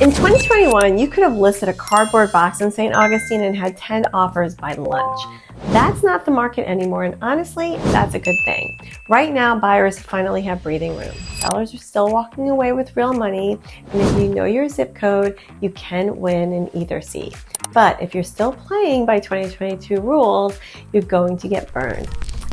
In 2021, you could have listed a cardboard box in St. Augustine and had 10 offers by lunch. That's not the market anymore, and honestly, that's a good thing. Right now, buyers finally have breathing room. Sellers are still walking away with real money, and if you know your zip code, you can win in either seat. But if you're still playing by 2022 rules, you're going to get burned.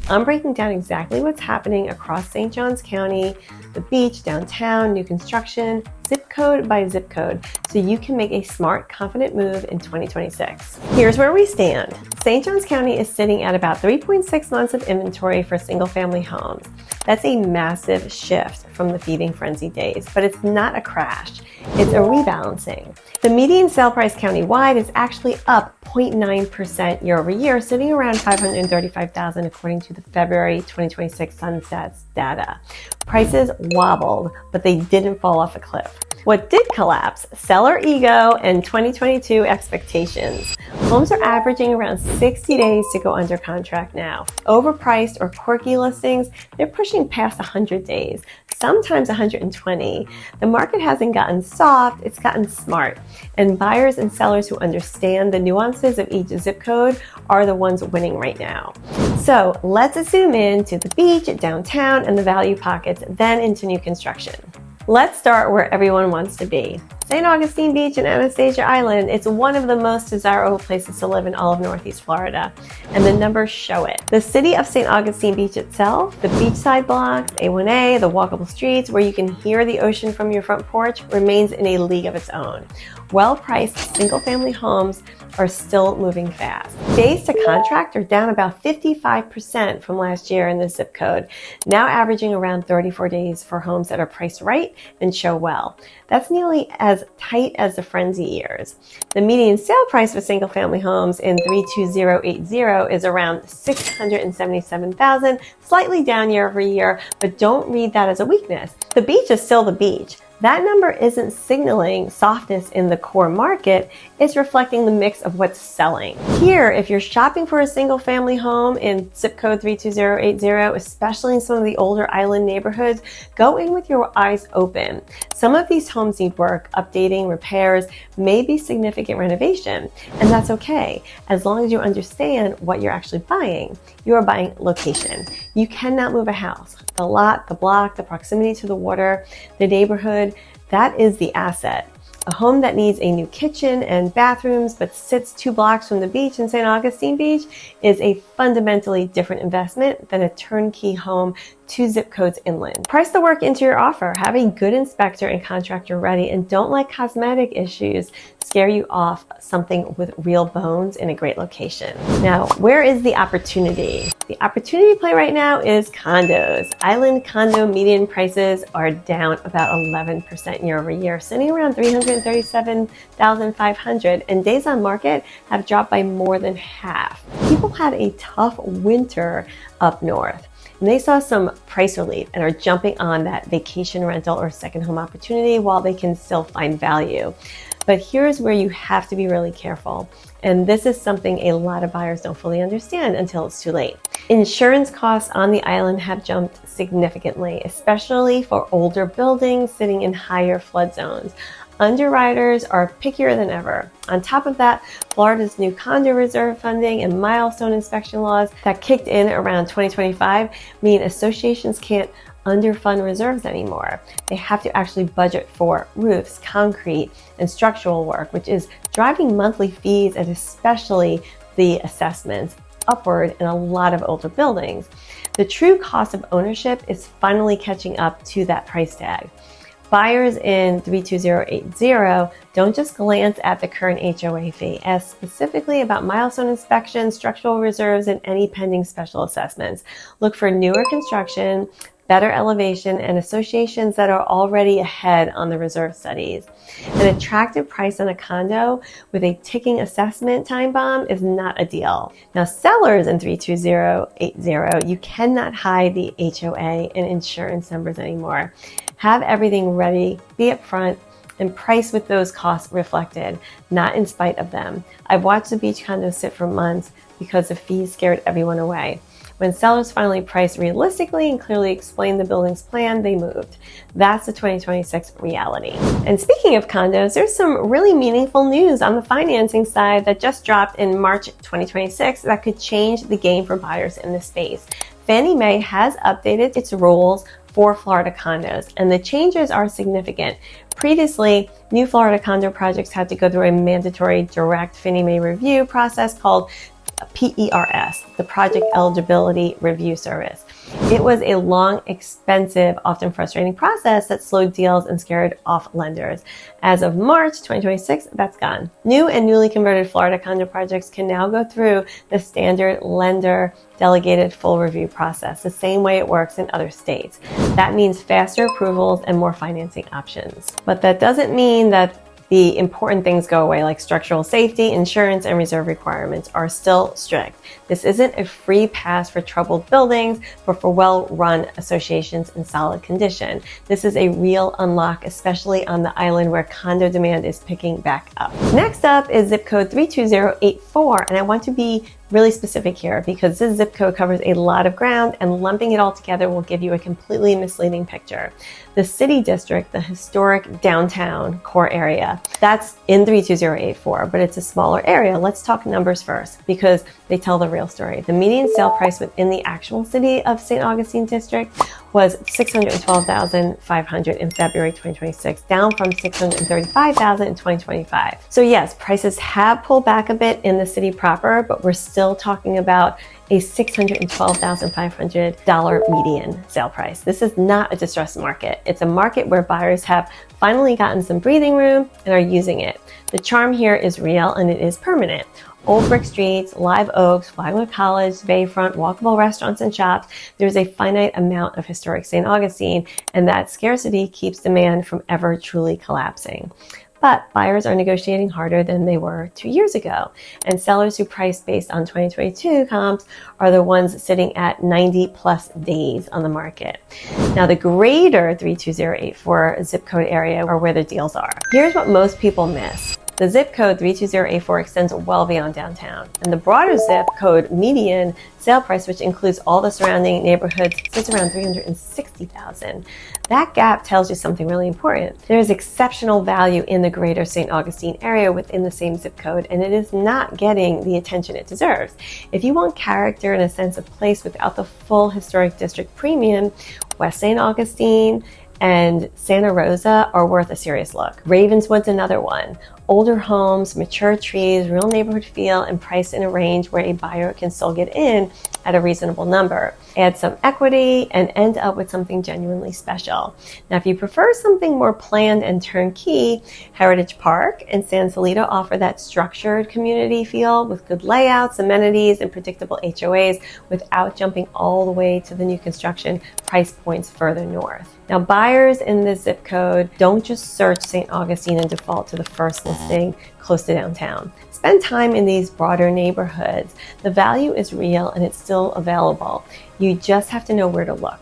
I'm breaking down exactly what's happening across St. Johns County, the beach, downtown, new construction, zip code by zip code, so you can make a smart, confident move in 2026. Here's where we stand. St. Johns County is sitting at about 3.6 months of inventory for single-family homes. That's a massive shift from the feeding frenzy days, but it's not a crash. It's a rebalancing. The median sale price countywide is actually up 0.9% year over year, sitting around $535,000 according to the February 2026 Census data. Prices wobbled, but they didn't fall off a cliff. What did collapse? Seller ego and 2022 expectations. Homes are averaging around 60 days to go under contract now. Overpriced or quirky listings, they're pushing past 100 days, sometimes 120. The market hasn't gotten soft, it's gotten smart. And buyers and sellers who understand the nuances of each zip code are the ones winning right now. So let's zoom in to the beach, downtown, and the value pockets, then into new construction. Let's start where everyone wants to be. St. Augustine Beach and Anastasia Island, it's one of the most desirable places to live in all of Northeast Florida, and the numbers show it. The city of St. Augustine Beach itself, the beachside blocks, A1A, the walkable streets where you can hear the ocean from your front porch remains in a league of its own. Well-priced single-family homes are still moving fast. Days to contract are down about 55% from last year in this zip code, now averaging around 34 days for homes that are priced right and show well. That's nearly as tight as the frenzy years. The median sale price for single-family homes in 32080 is around $677,000, slightly down year over year, but don't read that as a weakness. The beach is still the beach. That number isn't signaling softness in the core market, it's reflecting the mix of what's selling. Here, if you're shopping for a single family home in zip code 32080, especially in some of the older island neighborhoods, go in with your eyes open. Some of these homes need work, updating, repairs, maybe significant renovation, and that's okay, as long as you understand what you're actually buying. You are buying location. You cannot move a house. The lot, the block, the proximity to the water, the neighborhood, that is the asset. A home that needs a new kitchen and bathrooms but sits 2 blocks from the beach in St. Augustine Beach is a fundamentally different investment than a turnkey home 2 zip codes inland. Price the work into your offer. Have a good inspector and contractor ready, and don't let cosmetic issues scare you off something with real bones in a great location. Now, where is the opportunity? The opportunity play right now is condos. Island condo median prices are down about 11% year over year, sitting around $337,500, and days on market have dropped by more than half. People had a tough winter up north, and they saw some price relief and are jumping on that vacation rental or second home opportunity while they can still find value. But here's where you have to be really careful. And this is something a lot of buyers don't fully understand until it's too late. Insurance costs on the island have jumped significantly, especially for older buildings sitting in higher flood zones. Underwriters are pickier than ever. On top of that, Florida's new condo reserve funding and milestone inspection laws that kicked in around 2025 mean associations can't underfund reserves anymore. They have to actually budget for roofs, concrete, and structural work, which is driving monthly fees and especially the assessments upward in a lot of older buildings. The true cost of ownership is finally catching up to that price tag. Buyers in 32080 don't just glance at the current HOA fee. Ask specifically about milestone inspections, structural reserves, and any pending special assessments. Look for newer construction, better elevation, and associations that are already ahead on the reserve studies. An attractive price on a condo with a ticking assessment time bomb is not a deal. Now, sellers in 32080, you cannot hide the HOA and insurance numbers anymore. Have everything ready, be upfront, and price with those costs reflected, not in spite of them. I've watched the beach condos sit for months because the fees scared everyone away. When sellers finally priced realistically and clearly explained the building's plan, they moved. That's the 2026 reality. And speaking of condos, there's some really meaningful news on the financing side that just dropped in March 2026 that could change the game for buyers in this space. Fannie Mae has updated its rules for Florida condos, and the changes are significant. Previously, new Florida condo projects had to go through a mandatory direct Fannie Mae review process called PERS, the Project Eligibility Review Service. It was a long, expensive, often frustrating process that slowed deals and scared off lenders. As of March 2026, that's gone. New and newly converted Florida condo projects can now go through the standard lender delegated full review process, the same way it works in other states. That means faster approvals and more financing options. But that doesn't mean that the important things go away, like structural safety, insurance, and reserve requirements are still strict. This isn't a free pass for troubled buildings, but for well-run associations in solid condition. This is a real unlock, especially on the island where condo demand is picking back up. Next up is zip code 32084, and I want to be really specific here because this zip code covers a lot of ground, and lumping it all together will give you a completely misleading picture. The city district, the historic downtown core area, that's in 32084, but it's a smaller area. Let's talk numbers first because they tell the real story. The median sale price within the actual city of St. Augustine district was $612,500 in February 2026, down from $635,000 in 2025. So yes, prices have pulled back a bit in the city proper, but we're still talking about a $612,500 median sale price. This is not a distressed market. It's a market where buyers have finally gotten some breathing room and are using it. The charm here is real and it is permanent. Old brick streets, live oaks, Flagler College, bayfront, walkable restaurants and shops. There's a finite amount of historic St. Augustine, and that scarcity keeps demand from ever truly collapsing. But buyers are negotiating harder than they were 2 years ago, and sellers who price based on 2022 comps are the ones sitting at 90 plus days on the market. Now, the greater 32084 zip code area are where the deals are. Here's what most people miss. The zip code 32084 extends well beyond downtown, and the broader zip code median sale price, which includes all the surrounding neighborhoods, sits around $360,000. That gap tells you something really important. There is exceptional value in the greater St. Augustine area within the same zip code, and it is not getting the attention it deserves. If you want character and a sense of place without the full historic district premium, West St. Augustine and Santa Rosa are worth a serious look. Ravenswood's another one. Older homes, mature trees, real neighborhood feel, and priced in a range where a buyer can still get in at a reasonable number. Add some equity and end up with something genuinely special. Now, if you prefer something more planned and turnkey, Heritage Park and San Salito offer that structured community feel with good layouts, amenities, and predictable HOAs without jumping all the way to the new construction price points further north. Now, buyers in this zip code don't just search St. Augustine and default to the first listing close to downtown. Spend time in these broader neighborhoods. The value is real and it's still available. You just have to know where to look.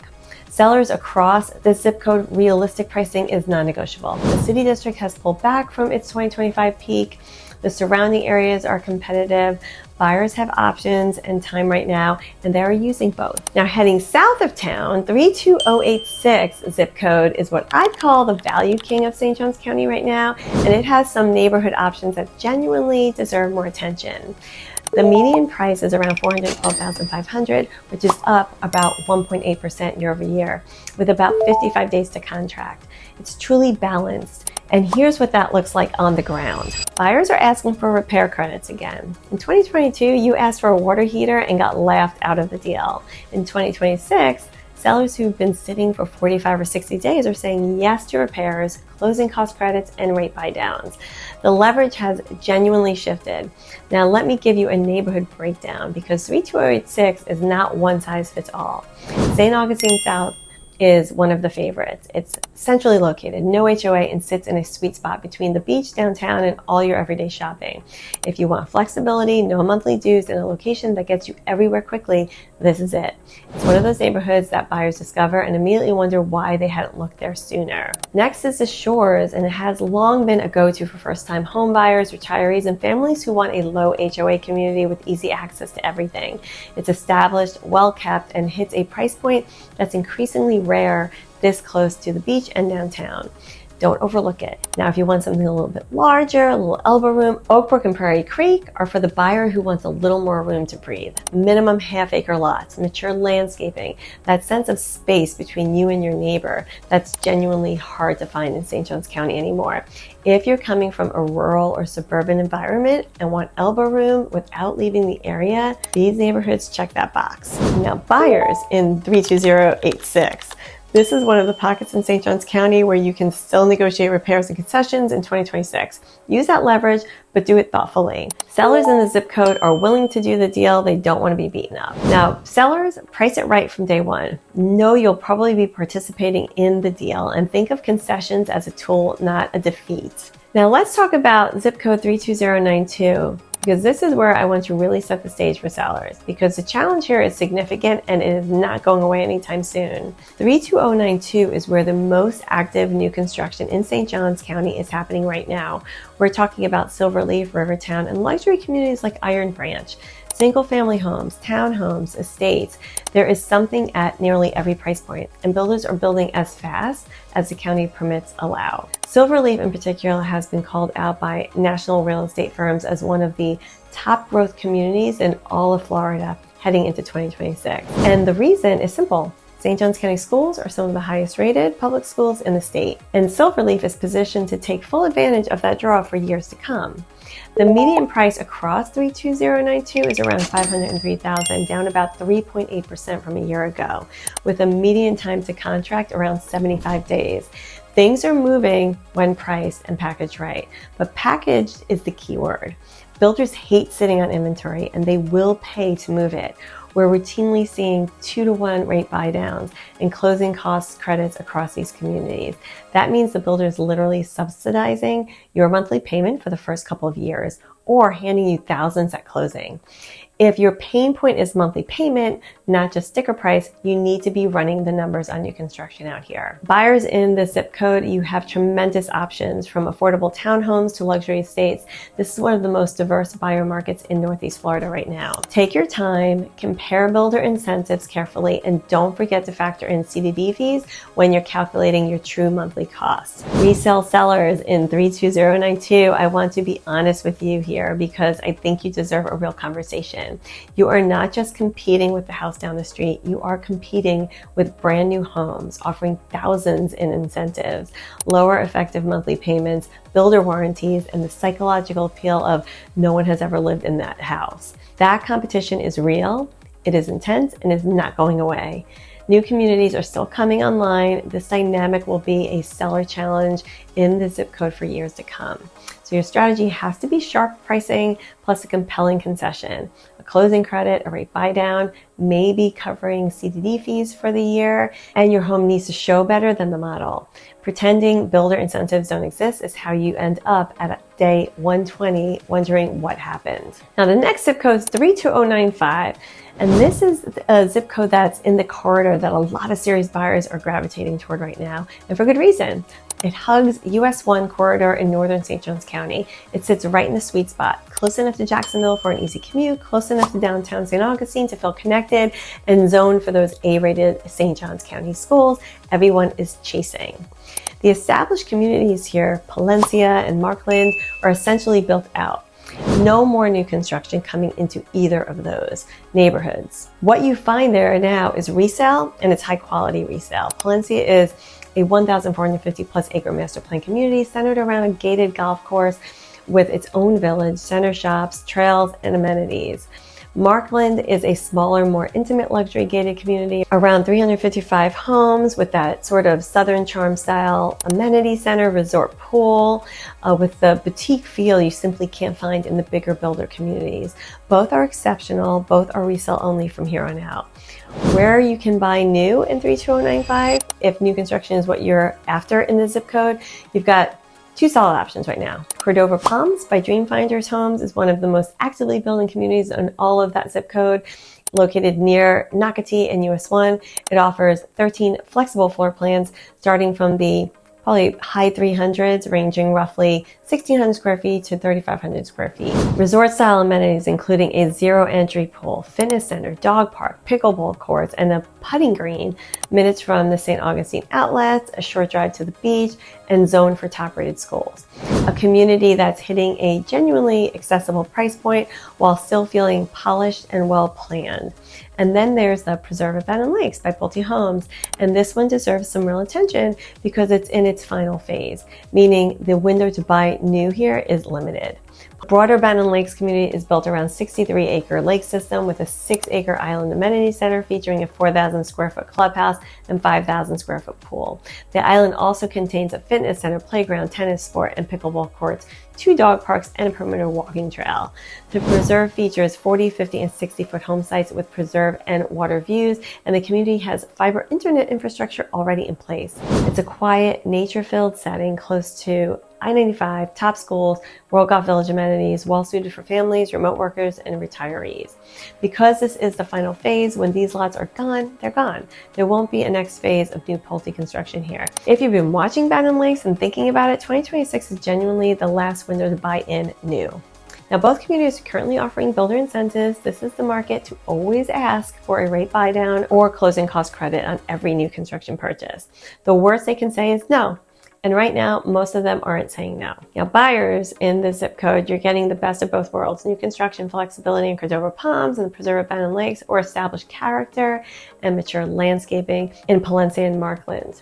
Sellers across the zip code, realistic pricing is non-negotiable. The city district has pulled back from its 2025 peak. The surrounding areas are competitive. Buyers have options and time right now, and they're using both. Now, heading south of town, 32086 zip code is what I'd call the value king of St. Johns County right now, and it has some neighborhood options that genuinely deserve more attention. The median price is around $412,500, which is up about 1.8% year over year, with about 55 days to contract. It's truly balanced. And here's what that looks like on the ground. Buyers are asking for repair credits again. In 2022, you asked for a water heater and got laughed out of the deal. In 2026, sellers who've been sitting for 45 or 60 days are saying yes to repairs, closing cost credits, and rate buy downs. The leverage has genuinely shifted. Now let me give you a neighborhood breakdown because 32086 is not one size fits all. St. Augustine South is one of the favorites. It's centrally located, no HOA, and sits in a sweet spot between the beach, downtown, and all your everyday shopping. If you want flexibility, no monthly dues, and a location that gets you everywhere quickly, this is it. It's one of those neighborhoods that buyers discover and immediately wonder why they hadn't looked there sooner. Next is the Shores, and it has long been a go-to for first-time home buyers, retirees, and families who want a low HOA community with easy access to everything. It's established, well-kept, and hits a price point that's increasingly rare this close to the beach and downtown. Don't overlook it. Now, if you want something a little bit larger, a little elbow room, Oak Brook and Prairie Creek are for the buyer who wants a little more room to breathe. Minimum half-acre lots, mature landscaping, that sense of space between you and your neighbor that's genuinely hard to find in St. Johns County anymore. If you're coming from a rural or suburban environment and want elbow room without leaving the area, these neighborhoods check that box. Now, buyers in 32086. This is one of the pockets in St. Johns County where you can still negotiate repairs and concessions in 2026. Use that leverage, but do it thoughtfully. Sellers in the zip code are willing to do the deal. They don't want to be beaten up. Now, sellers, price it right from day one. Know you'll probably be participating in the deal, and think of concessions as a tool, not a defeat. Now, let's talk about zip code 32092. Because this is where I want to really set the stage for sellers, because the challenge here is significant and it is not going away anytime soon. 32092 is where the most active new construction in St. Johns County is happening right now. We're talking about SilverLeaf, Rivertown, and luxury communities like Iron Branch. Single family homes, townhomes, estates. There is something at nearly every price point, and builders are building as fast as the county permits allow. SilverLeaf in particular has been called out by national real estate firms as one of the top growth communities in all of Florida heading into 2026. And the reason is simple. St. Johns County schools are some of the highest rated public schools in the state, and SilverLeaf is positioned to take full advantage of that draw for years to come. The median price across 32092 is around $503,000, down about 3.8% from a year ago, with a median time to contract around 75 days. Things are moving when priced and packaged right, but packaged is the key word. Builders hate sitting on inventory, and they will pay to move it. We're routinely seeing 2-to-1 rate buy downs and closing costs credits across these communities. That means the builder is literally subsidizing your monthly payment for the first couple of years, or handing you thousands at closing. If your pain point is monthly payment, not just sticker price, you need to be running the numbers on new construction out here. Buyers in the zip code, you have tremendous options from affordable townhomes to luxury estates. This is one of the most diverse buyer markets in Northeast Florida right now. Take your time, compare builder incentives carefully, and don't forget to factor in CDD fees when you're calculating your true monthly costs. Resale sellers in 32092, I want to be honest with you here because I think you deserve a real conversation. You are not just competing with the house down the street, you are competing with brand new homes, offering thousands in incentives, lower effective monthly payments, builder warranties, and the psychological appeal of no one has ever lived in that house. That competition is real, it is intense, and is not going away. New communities are still coming online. This dynamic will be a seller challenge in the zip code for years to come. So your strategy has to be sharp pricing plus a compelling concession. A closing credit, a rate buy down, maybe covering CDD fees for the year, and your home needs to show better than the model. Pretending builder incentives don't exist is how you end up at day 120 wondering what happened. Now the next zip code is 32095. And this is a zip code that's in the corridor that a lot of serious buyers are gravitating toward right now, and for good reason. It hugs US 1 corridor in northern St. Johns County. It sits right in the sweet spot, close enough to Jacksonville for an easy commute, close enough to downtown St. Augustine to feel connected, and zoned for those A-rated St. Johns County schools everyone is chasing. The established communities here, Palencia and Markland, are essentially built out. No more new construction coming into either of those neighborhoods. What you find there now is resale, and it's high quality resale. Palencia is a 1,450 plus acre master plan community centered around a gated golf course with its own village, center shops, trails, and amenities. Markland is a smaller, more intimate luxury gated community, around 355 homes with that sort of Southern charm style amenity center, resort pool, with the boutique feel you simply can't find in the bigger builder communities. Both are exceptional, both are resale only from here on out. Where you can buy new in 32095, if new construction is what you're after in the zip code, you've got two solid options right now. Cordova Palms by Dreamfinders Homes is one of the most actively building communities in all of that zip code, located near Nocatee and US 1. It offers 13 flexible floor plans starting from the probably high 300s, ranging roughly 1,600 square feet to 3,500 square feet. Resort style amenities including a zero entry pool, fitness center, dog park, pickleball courts, and a putting green, minutes from the St. Augustine outlets, a short drive to the beach, and zone for top rated schools. A community that's hitting a genuinely accessible price point while still feeling polished and well planned. And then there's the Preserve at Bannon Lakes by Pulte Homes. And this one deserves some real attention because it's in its final phase, meaning the window to buy new here is limited. Broader Bannon Lakes community is built around 63-acre lake system with a 6-acre island amenity center featuring a 4,000 square foot clubhouse and 5,000 square foot pool. The island also contains a fitness center, playground, tennis sport, and pickleball courts, 2 dog parks, and a perimeter walking trail. The preserve features 40, 50, and 60-foot home sites with preserve and water views, and the community has fiber internet infrastructure already in place. It's a quiet, nature-filled setting close to I-95, top schools, World Golf Village amenities, well suited for families, remote workers, and retirees. Because this is the final phase, when these lots are gone, they're gone. There won't be a next phase of new Pulte construction here. If you've been watching Bannon Lakes and thinking about it, 2026 is genuinely the last window to buy in new. Now, both communities are currently offering builder incentives. This is the market to always ask for a rate buy down or closing cost credit on every new construction purchase. The worst they can say is no. And right now, most of them aren't saying no. Now, buyers in the zip code, you're getting the best of both worlds. New construction flexibility in Cordova Palms and the Preserve at Bannon Lakes, or established character and mature landscaping in Palencia and Markland.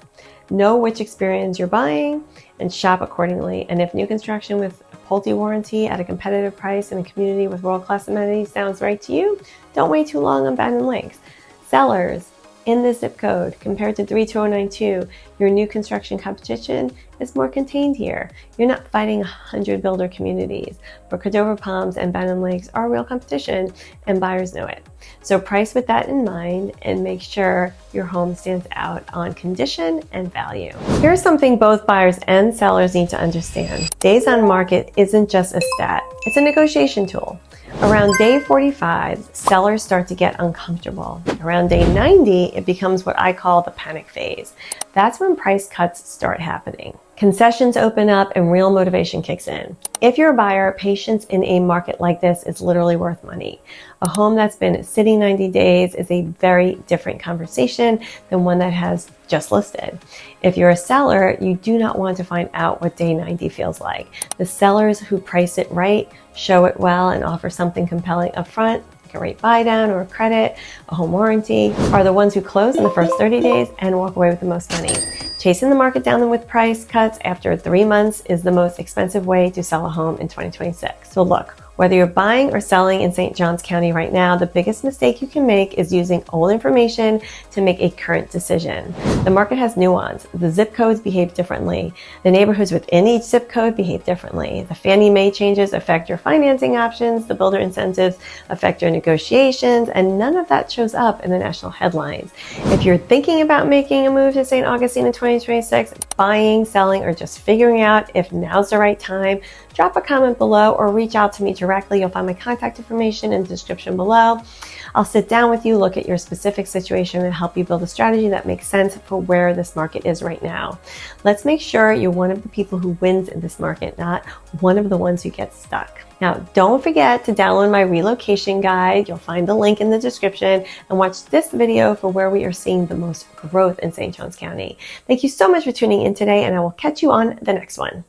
Know which experience you're buying and shop accordingly. And if new construction with a Pulte warranty at a competitive price in a community with world-class amenities sounds right to you, don't wait too long on Bannon Lakes. Sellers in this zip code, compared to 32092, your new construction competition is more contained here. You're not fighting 100 builder communities, but Cordova Palms and Bannon Lakes are real competition, and buyers know it. So price with that in mind and make sure your home stands out on condition and value. Here's something both buyers and sellers need to understand. Days on market isn't just a stat, it's a negotiation tool. Around day 45, sellers start to get uncomfortable. Around day 90, it becomes what I call the panic phase. That's when price cuts start happening. Concessions open up and real motivation kicks in. If you're a buyer, patience in a market like this is literally worth money. A home that's been sitting 90 days is a very different conversation than one that has just listed. If you're a seller, you do not want to find out what day 90 feels like. The sellers who price it right, show it well, and offer something compelling upfront, like a rate buy down or a credit, a home warranty, are the ones who close in the first 30 days and walk away with the most money. Chasing the market down with price cuts after 3 months is the most expensive way to sell a home in 2026. So look, whether you're buying or selling in St. Johns County right now, the biggest mistake you can make is using old information to make a current decision. The market has nuance. The zip codes behave differently. The neighborhoods within each zip code behave differently. The Fannie Mae changes affect your financing options. The builder incentives affect your negotiations, and none of that shows up in the national headlines. If you're thinking about making a move to St. Augustine in 2026, buying, selling, or just figuring out if now's the right time, drop a comment below or reach out to me directly. You'll find my contact information in the description below. I'll sit down with you, look at your specific situation, and help you build a strategy that makes sense for where this market is right now. Let's make sure you're one of the people who wins in this market, not one of the ones who gets stuck. Now, don't forget to download my relocation guide. You'll find the link in the description, and watch this video for where we are seeing the most growth in St. Johns County. Thank you so much for tuning in today, and I will catch you on the next one.